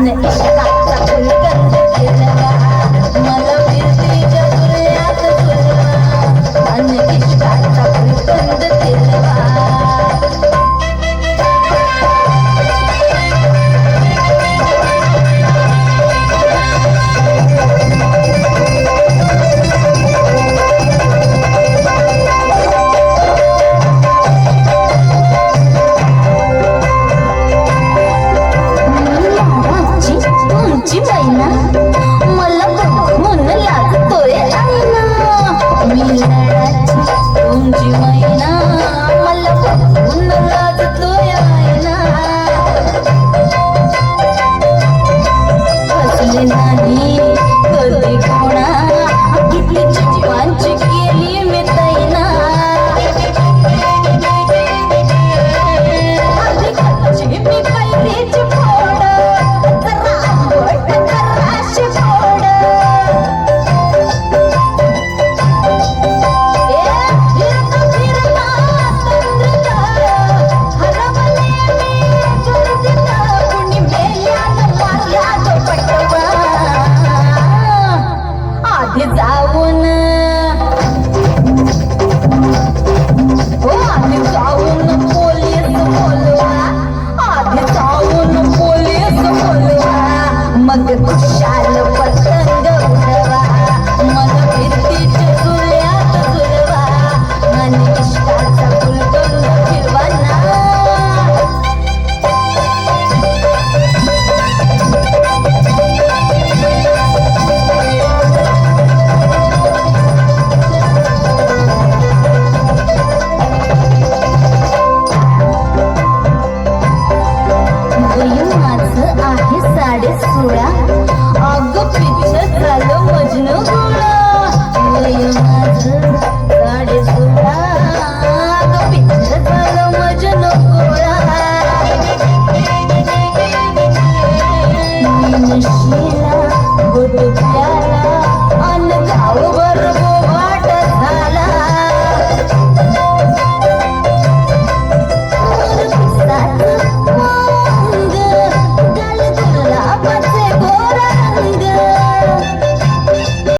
अन्न इश्काचा फुलगंध फिरवा, मला फिरतीच्या तुल्यात झुलवा, अन्न इश्काचा फुलगंध फिरवा. मला बघून लागतोय आईना, मी लढाची तुमची मैना, मला बघून लागतोय आईना. हसले नाही कधी कोणा, किती जीवांची केली मी तैना. आधी खायची मी कैरीची फोड, जरा आंबट जराशी गोड. फिरता फिरता तंद्रीत हरवले मी गर्दीत, कुणी मेल्यानं मारला तो पटवा. आधी जाऊन आधी जाऊन पोलीस बोलवा, आधी जाऊन पोलीस बोलवा, मग खुशाल पतंग उडवा, मग फिरतीच्या झुल्यात झुलवा, आणि इश्काचा फुलगंध फिरवा ना. माझं आहे 16.5